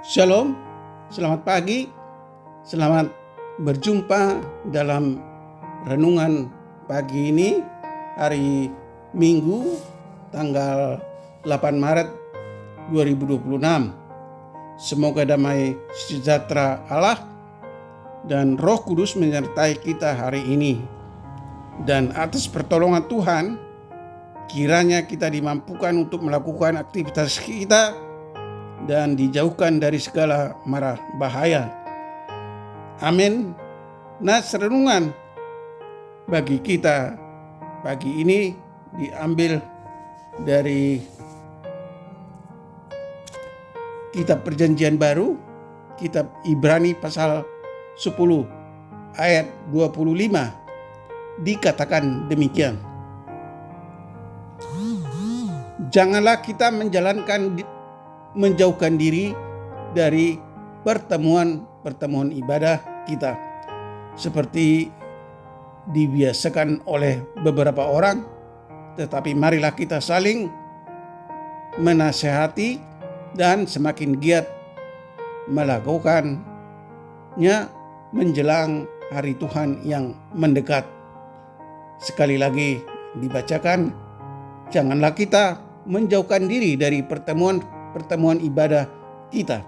Shalom, selamat pagi, selamat berjumpa dalam renungan pagi ini, hari Minggu, tanggal 8 Maret 2026. Semoga damai sejahtera Allah dan Roh Kudus menyertai kita hari ini. Dan atas pertolongan Tuhan, kiranya kita dimampukan untuk melakukan aktivitas kita dan dijauhkan dari segala mara bahaya. Amin. Nas renungan bagi kita pagi ini diambil dari kitab Perjanjian Baru, kitab Ibrani pasal 10 ayat 25. Dikatakan demikian. Janganlah kita menjauhkan diri dari pertemuan ibadah kita seperti dibiasakan oleh beberapa orang, tetapi marilah kita saling menasehati dan semakin giat melakukannya menjelang hari Tuhan yang mendekat. Sekali lagi dibacakan, janganlah kita menjauhkan diri dari pertemuan ibadah kita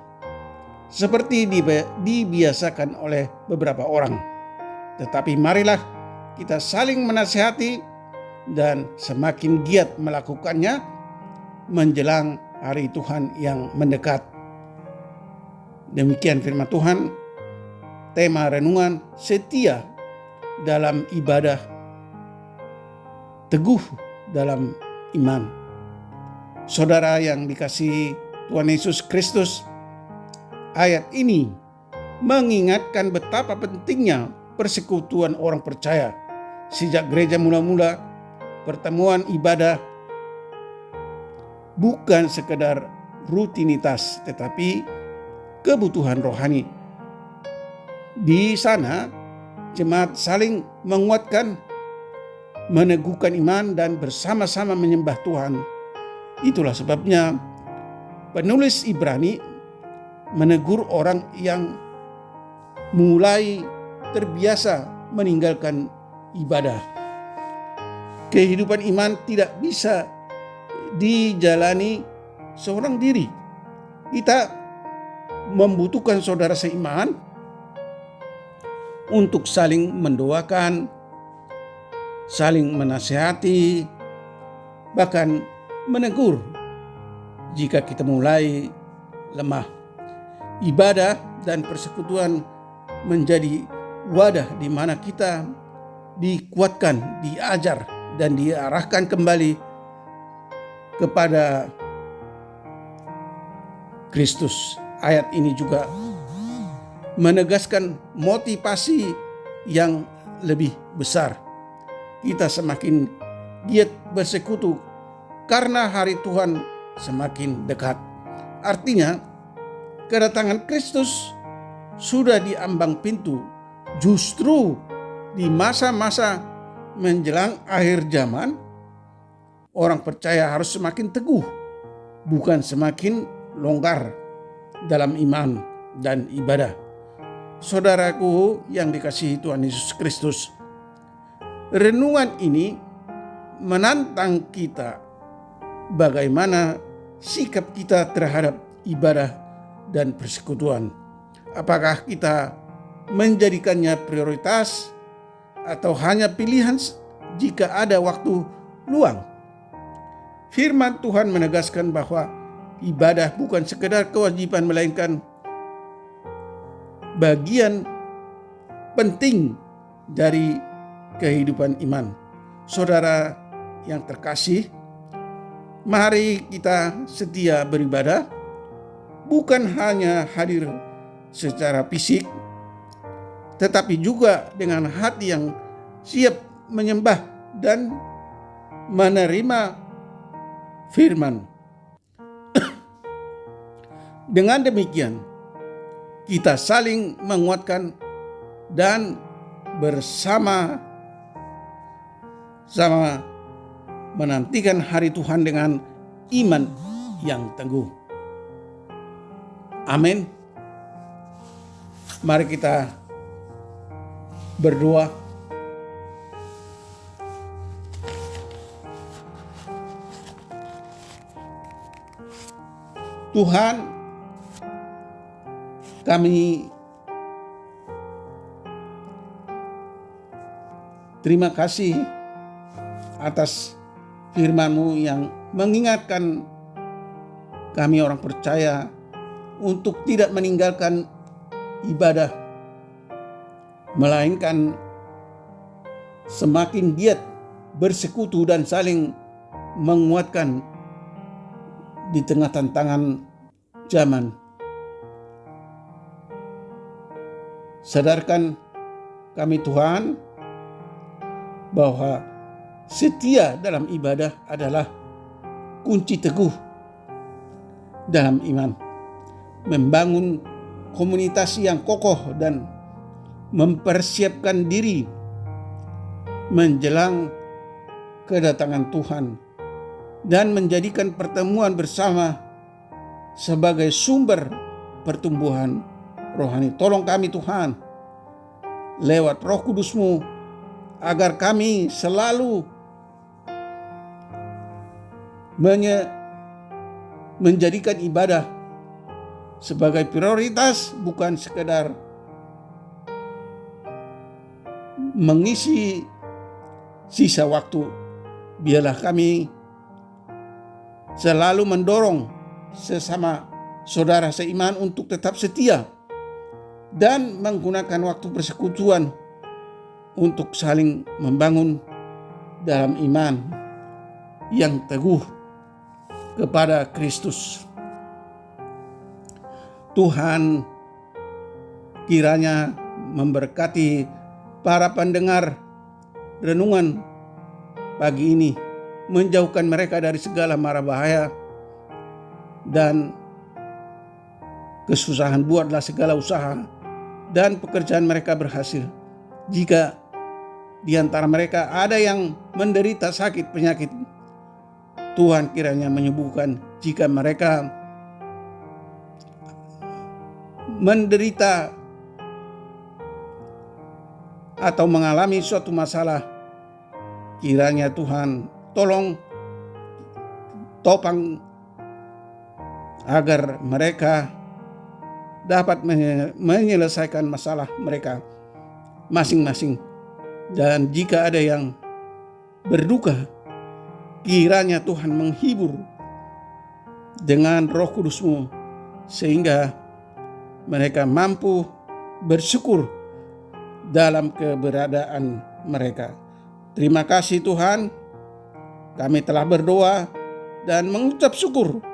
seperti dibiasakan oleh beberapa orang, tetapi marilah kita saling menasihati dan semakin giat melakukannya menjelang hari Tuhan yang mendekat. Demikian firman Tuhan. Tema renungan: setia dalam ibadah, teguh dalam iman. Saudara yang dikasihi Tuhan Yesus Kristus, ayat ini mengingatkan betapa pentingnya persekutuan orang percaya. Sejak gereja mula-mula, pertemuan ibadah bukan sekedar rutinitas, tetapi kebutuhan rohani. Di sana, jemaat saling menguatkan, meneguhkan iman, dan bersama-sama menyembah Tuhan. Itulah sebabnya penulis Ibrani menegur orang yang mulai terbiasa meninggalkan ibadah. Kehidupan iman tidak bisa dijalani seorang diri. Kita membutuhkan saudara seiman untuk saling mendoakan, saling menasihati, bahkan menegur jika kita mulai lemah. Ibadah dan persekutuan menjadi wadah di mana kita dikuatkan, diajar, dan diarahkan kembali kepada Kristus. Ayat ini juga menegaskan motivasi yang lebih besar. Kita semakin giat bersekutu karena hari Tuhan semakin dekat. Artinya, kedatangan Kristus sudah di ambang pintu. Justru di masa-masa menjelang akhir zaman, orang percaya harus semakin teguh, bukan semakin longgar dalam iman dan ibadah. Saudaraku yang dikasihi Tuhan Yesus Kristus, renungan ini menantang kita bagaimana sikap kita terhadap ibadah dan persekutuan. Apakah kita menjadikannya prioritas atau hanya pilihan jika ada waktu luang? Firman Tuhan menegaskan bahwa ibadah bukan sekedar kewajiban, melainkan bagian penting dari kehidupan iman. Saudara yang terkasih, mari kita setia beribadah, bukan hanya hadir secara fisik, tetapi juga dengan hati yang siap menyembah dan menerima firman. Dengan demikian, kita saling menguatkan dan bersama-sama menantikan hari Tuhan dengan iman yang teguh. Amin. Mari kita berdoa. Tuhan, kami terima kasih atas firman-Mu yang mengingatkan kami orang percaya untuk tidak meninggalkan ibadah, melainkan semakin giat bersekutu dan saling menguatkan di tengah tantangan zaman. Sadarkan kami Tuhan bahwa setia dalam ibadah adalah kunci teguh dalam iman, membangun komunitas yang kokoh dan mempersiapkan diri menjelang kedatangan Tuhan, dan menjadikan pertemuan bersama sebagai sumber pertumbuhan rohani. Tolong kami Tuhan, lewat Roh Kudus-Mu, agar kami selalu menjadikan ibadah sebagai prioritas, bukan sekedar mengisi sisa waktu. Biarlah kami selalu mendorong sesama saudara seiman untuk tetap setia dan menggunakan waktu persekutuan untuk saling membangun dalam iman yang teguh kepada Kristus. Tuhan kiranya memberkati para pendengar renungan pagi ini, menjauhkan mereka dari segala mara bahaya dan kesusahan. Buatlah segala usaha dan pekerjaan mereka berhasil. Jika di antara mereka ada yang menderita sakit penyakit, Tuhan kiranya menyembuhkan. Jika mereka menderita atau mengalami suatu masalah, kiranya Tuhan topang agar mereka dapat menyelesaikan masalah mereka masing-masing. Dan jika ada yang berduka, kiranya Tuhan menghibur dengan Roh Kudus-Mu sehingga mereka mampu bersyukur dalam keberadaan mereka. Terima kasih Tuhan, kami telah berdoa dan mengucap syukur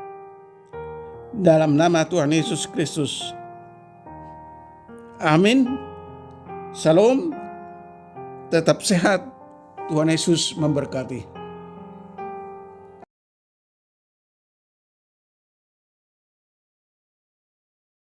dalam nama Tuhan Yesus Kristus. Amin. Shalom. Tetap sehat. Tuhan Yesus memberkati.